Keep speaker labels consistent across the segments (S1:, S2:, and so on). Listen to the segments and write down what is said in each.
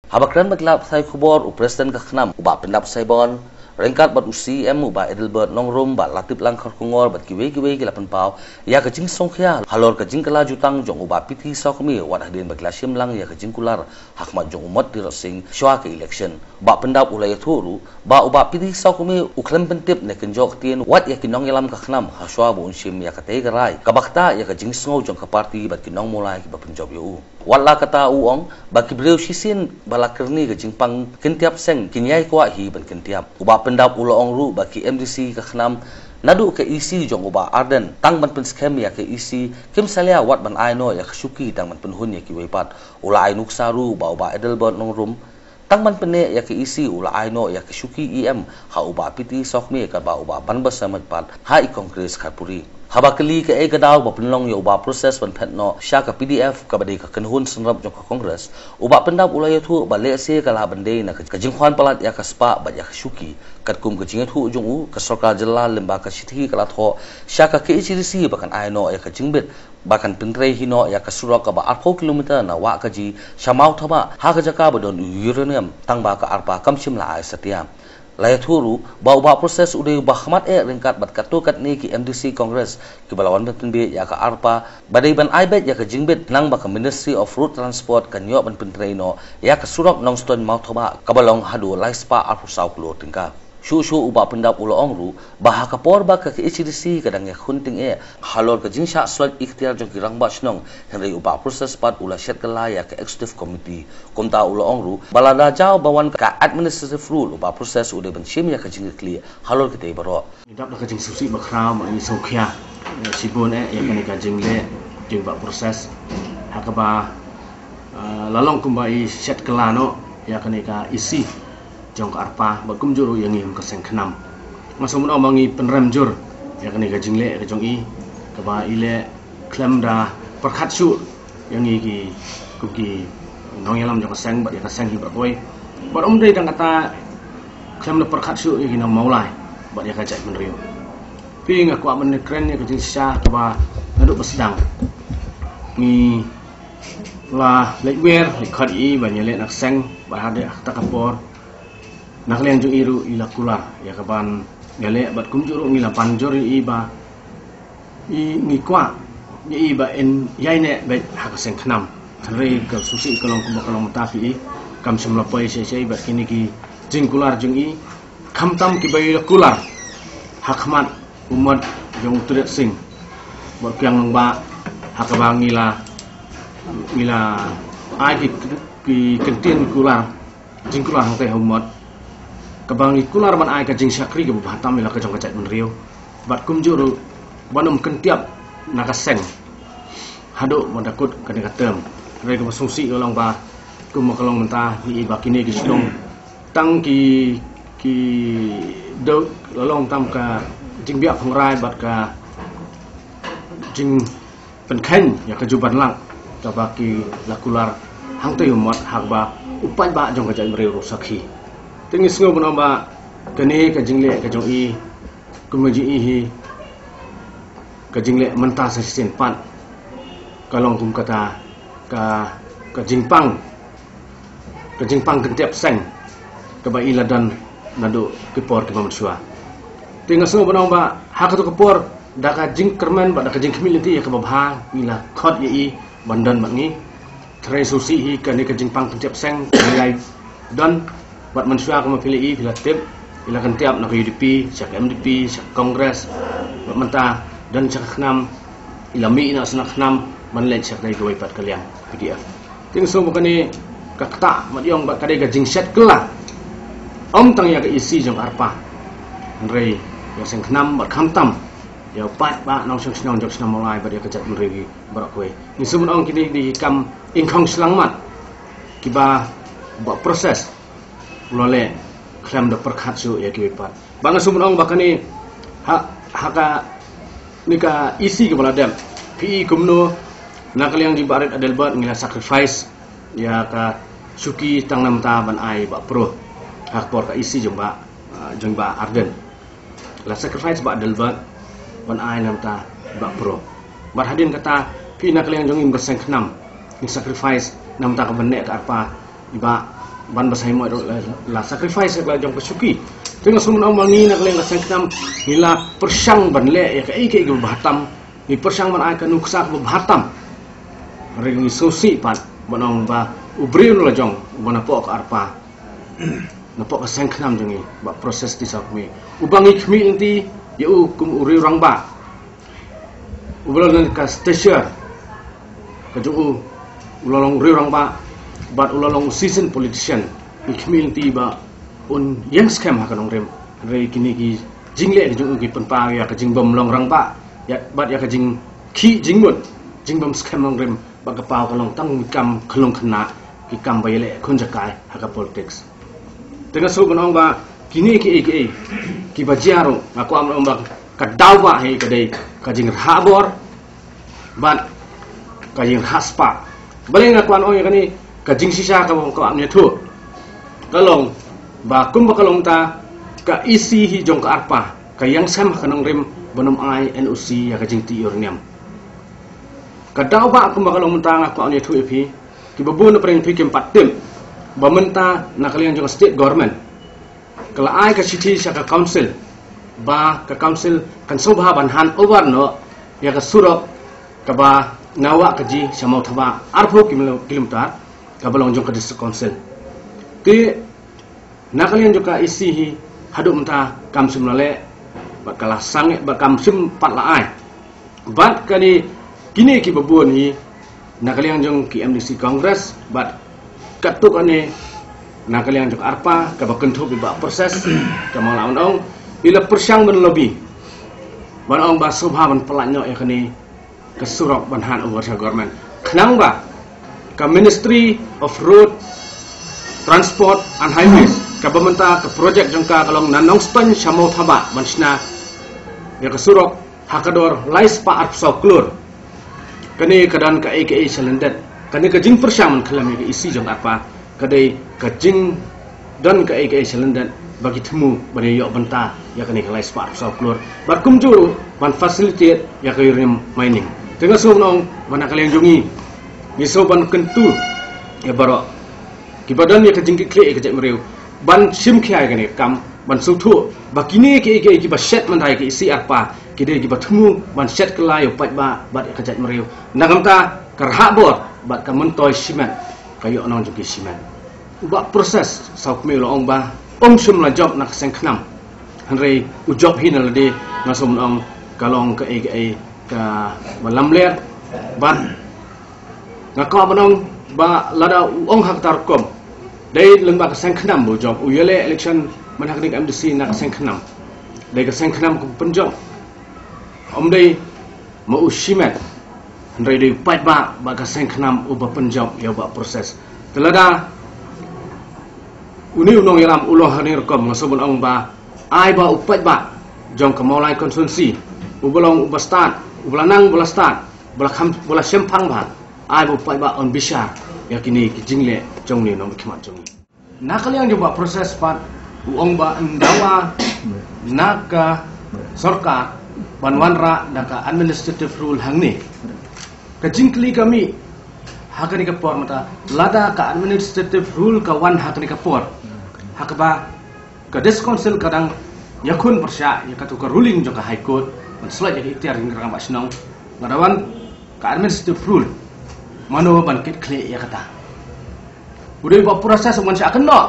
S1: Habakran maglap say kubor u Presiden kakhnam uba pendap saibon rengkat bat usi uba Edelbert nongrum bat latip langkar kungor bat kiwe gilapan pau ya kajing songkhya halor kajing kala jutang jong uba piti sokmi wat hadin bagla lang ya kajing kular hakmat jong umat di rosing shwa ke election ba pendap ulay thuru ba uba piti sokmi uklem pentip ne kenjok tien wat ya kinong yalam kakhnam haswa bu unsim ya kate garai kabakta ya kajing sngo jong ka parti bat kinong mulai ki ba penjob yu wala kata uong baki beliau sisin balakerni ke jingpang kentiap seng kinyai kwa hi ban kentiap uba pendap ulo ru baki MDC ke khnam nadu ke isi jong uba Arden tang ban pen scam ya ke isi kim salia wat ban aino ya khuki tang ban penhun ya ki weipat ula ainuk saru ba uba Edelbert nongrum tang ban pene ya ke isi ula aino ya khuki ha uba piti sokmi ka ba uba ban basamat pat ha I kongres kharpuri habakali ke gadaw ba penlong yo ba proses ban phetno sha ka PDF ka bade ka kenhun senrap jong ka kongres uba pendap ulay thu ba le se kala bande na ka jingkhwan palat ya ka spa ba ya shuki kat kum ka jingethu jong u ka sarkar jilla lemba ka sithi kala tho sha ka KHDC ba kan aino ya ka jingbet bahkan pentre hino ya ka surok ka ba 4 kilometer na wa ka ji shamau thaba ha ka jaka ba don uranium tang ba ka arpa kamsim la ai satia Laya thuru bau proses udah bahmat ringkat bat katu kat ni ki MDC Congress ki balawan penbe ya ka arpa badai ban aibet ya ka jingbet nang ba ka Ministry of Road Transport kan yo ban pentraino ya ka surok nong ston mau thoba ka balong hadu lai spa arpu sau klo tingka shu uba pendap ulo ongru bah ka por ba ka HDC kadang ya khunting halor ka jingsha swat ikhtiar jong ki rangba snong henry uba proses pat ula shet kala ya ka executive committee komta ulo ongru balada jaw bawan ka administrative rule uba proses udah ban shim ya ka jing clear halor kita baro
S2: dap ka jing susi ba khram ni sokhya sibun ya ka jing le jing ba proses hakaba lalong kumbai shet kala no ya ka isi jong ka arpa ba kumjuru yang im ka seng khnam masum no mangi penramjur ya ka jingle ka jong I ka ba ile klamda perkhat su yang I ki kuki nong yalam jong ka seng ba ya ka seng hi ba boy ba dei dang kata klamda perkhat su ya ki nang maulai ba ya ka jai menrio pi nga kwa men kren ya ka jing sha ka ba nadu basdang mi la lekwer likhat I ba nyele nak seng ba hade ta kapor naklian jung iru ila kula ya kaban gale bat kumjuru ngila panjor iba I ngikwa ni iba en yaine bet hakaseng khnam thre ka susi kalong kalong mutafi kam semla pai sei bat kini ki jingkular jung I khamtam ki bai kular hakmat umat jung turet sing bat kyang ba hakabang ngila ai ki kentin kular jingkular hang umat kabang kular ban ai ka jing syakri ke bahatam ila ka jong ka chat menrio bat kumjuru banum kentiap nakaseng hado modakut ka ni katem re ka sungsi ulang ba kum kalong mentah ni bakini ki sidong tang ki do lolong tam ka jing biak phongrai bat ka jing penkhen ya ka juban lang ka baki lakular hang te umat hak ba upai ba jong ka chat menrio sakhi tingis ngo menamba kene ka jingle ka jong I kumaji hi ka jingle mentah sa sin pat kalong kum kata ka jingpang kentiap seng ka ba iladan nadu kepor ke manusia tingis ngo menamba hak tu kepor da ka jing kerman ba da ka jing community ya ka babha ila khot I bandan bangi tre susi hi ka ni ka jingpang kentiap seng nilai dan buat manusia kamu pilih I bila tip bila kan tiap nak UDP syak MDP syak Kongres buat mentah dan syak khnam ila mi ina senak khnam manlen syak dai goi pat kalian PDF ting so bukan ni kakta mat yong bat kadai gajing set kela om tang ya ke isi jong arpa rei yang seng khnam bat khamtam ya pat ba nong seng snong jok snam mulai bat ya kejat rei barak koi ni sumun ong kini di kam ingkong selangmat kiba buat proses ulole klam da perkhat su ya ki pat banga sumun ong bakani haka nika isi ke baladam PI kumno nakal yang di barat Edelbert ngila sacrifice ya ka suki tang nam ta ban ai ba pro hak por ka isi jong ba Arden la sacrifice ba Edelbert ban ai nam ta ba pro bar hadin kata PI nakal yang jong im berseng khnam ni sacrifice nam ta ka benne ka apa iba ban basai mo la sacrifice la jong kesuki tengah sumun mangi nak leng kasang kam hila persang ban le ya ke bahatam ni persang ban ai ka nuksa ka bahatam ring sosi pat banong ba ubri la jong bana po ka arpa na po ka sang kam jongi ba proses ti sakmi ubangi khmi inti yu kum uri rang ba ubalon ka station ka ju ulalong uri rang ba but ulalong seasoned politician community ba un yang scam hakanong rem re kini ki jingle ki jung ki penpa ya ka jingbom long rang ba ya bat ya ka jing ki jingmut jingbom scam long rem ba ka pau kalong tang kam khlong khna ki kam ba yele khun jakai haka politics tengah so banong ba kini ki ba jaro aku am ba ka dawa he ka dei ka jing habor bat ka jing haspa baleng aku an o ya kani kajing sisa ka amnya tu kalong ba kum ba kalong ta ka isi hi jong ka arpa ka yang sam kanong rem bonum ai NOC ya kajing ti urniam ka daw ba kum ba kalong ta nga ko amnya tu epi ki babu na preng pikim patim ba menta na kalian jong state government kala ai ka city sa ka council ba ka council kan sobha ban han over no ya ka surok ka ba nawa kaji samau thaba arpho kilometer kabalong jong ka district council ti nakalian joka isi hi haduk menta kamsim lale bakala sange bakamsim pat laai bat kani kini ki babun hi nakalian jong ki MDC Congress bat katuk ane nakalian jok arpa ka bakentu bi ba proses ka malaun ong bila persang ben lobby ban ong ba subha ban pelanyo ya kani kesurok ban han over government khnang ba ka Ministry of Road Transport and Highways ka bamenta ka project jangka kalong nanong span samau thaba mansna ya ka surok hakador lais pa arp sauklur kani kadan ka AKA selendet kani ka jing persyaman kalam ka isi jang apa kadai ka jing dan ka AKA selendet bagi temu bani yok benta ya kani ka lais pa arp sauklur barkum juru ban facilitate ya ka urim mining tengah sunong bana kalian jungi miso ban kentu ya baro kibadan ya kajing kle ke mereu ban sim khia gane kam ban sutu bakini ki ba set man dai ki isi apa kide ki batmu ban set kala yo pat ba bat ka jat mereu nagamta karha bor bat ka mentoy simen kayo nong juki simen uba proses sauk me lo ong ba sum la job nak seng khnam hanrei u job hinal de ngasum ong kalong ka ka balamler ban ngakau banong ba lada ong hak tarkom dai lengba ka sengkhnam bo job uyele election manhak nik MDC nak sengkhnam dai ka sengkhnam ku penjob dai ma ushimet ndai dai pat ba ka sengkhnam u ba penjob ya ba proses telada uni unong yaram uloh hani rekom ngasobon ong ba ai ba upat ba jong ka maulai konstituensi ubolong ubastat ubalanang bulastat bola sempang ba ai bo pai ba on bisha yakini ki jingle jongni no khmat jongi nakaliang joba proses pat uong ba ndawa naka sarkar banwanra naka administrative rule hangni ka jingkli kami hakani ka por mata lada ka administrative rule ka wan hakani ka por hakba ka des council kadang yakun persya yakatu ka ruling joka high court man slide ya ikhtiar ngrang ba snong ngadawan ka administrative rule mano bangkit kle ya kata udah buat proses semuanya akan no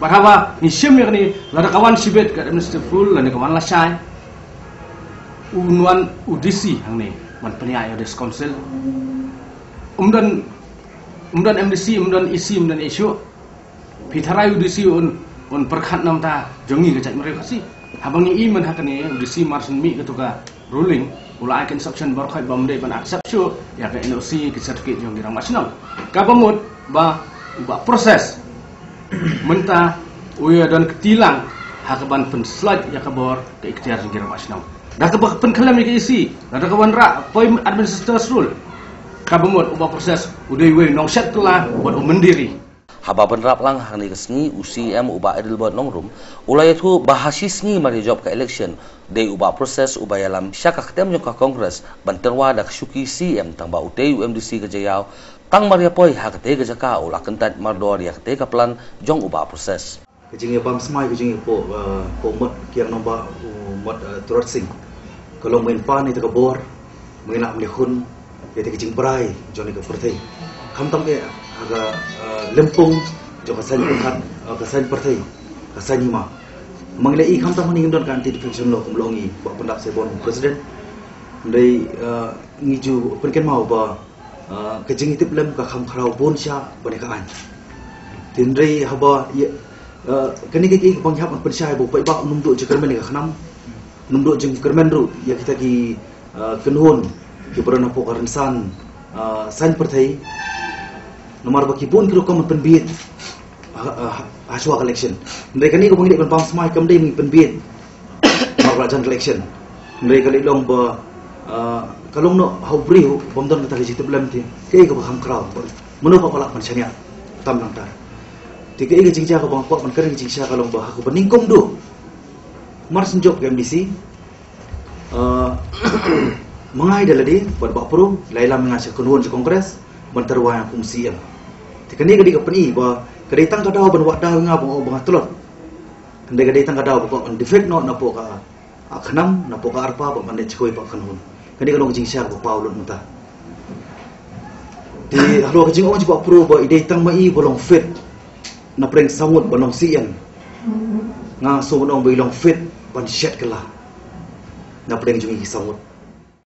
S2: bahwa ni sim ya ni lada kawan sibet ka administrative rule lada kawan lasai unwan udisi hang ni man peniaya des council umdan MDC umdan isi umdan isu pitharai udisi on perkhat namta jongi ka chat mereka si habang ni iman hakane udisi marsin mi ketuka ruling ulai construction berkhai bamde ban accept sure ya ka NOC ki certificate jong dirang nasional ka bamut ba proses menta uya dan ketilang hakaban penslide ya ka bor ke ikhtiar jong dirang nasional dah ka penkalam ni ke isi dah ka wanra poi administrative rule ka bamut proses udai we nong set telah buat mendiri
S1: haba benrap lang hangni kesni UCM uba Edelbert nongrum ulai itu bahasis ni mari job ka election de uba proses uba yalam syaka ketem ka kongres banterwa dak syuki CM tang ba UTU MDC ke jayau tang maria poi hakate ga jaka ula kentat mardor ya kate kaplan jong uba proses
S3: kejing bam smai kejing po mot kiang nomba mot turut sing kalau main pan itu kabor mengenak melihun ya kejing perai joni ke pertai kam tam ke aga lempung jo kasan kan kasan pertai kasan lima mengelai kam tam ni ngdon kan anti defection law kumlongi ba pendap sebon presiden dari ngiju penken mau ba kejing itip lem ka kham kharau bon sha banekaan tindrei haba kani ke bang hab pen sha bu pai ba numdo je kermen ka khnam numdo je kermen ru ya kita ki kenhun ki berana po karansan san perthai nomor baki bon kiro kam pen biet haswa collection ndai kani ko bang ide bang smai kam dei mi pen biet nomor rajan collection ndai kali long ba kalong no haubriu bomdon kata ji teblam ti ke ko ham kraw meno pa pala pan chania tam nang tar ti ke ge jingja ko bang ko pan kering jingja kalong ba ko beningkom do mar senjok ke MDC mengai daladi buat bak pro laila mengasah kunun se kongres bentarwa yang fungsi ti kani ge ke peni ba ke tang ka daw ban wa daw nga bang tulot ndai ge tang ka daw ko defect no na po ka akhnam na po ka arpa ba man chkoi pa kanun kani kalong jing syar ba paulun muta di halo ka jing o jiba pro ba ide tang mai bolong fit na preng sangut bolong sian nga so bolong bolong fit ban shet kala na preng jing sangut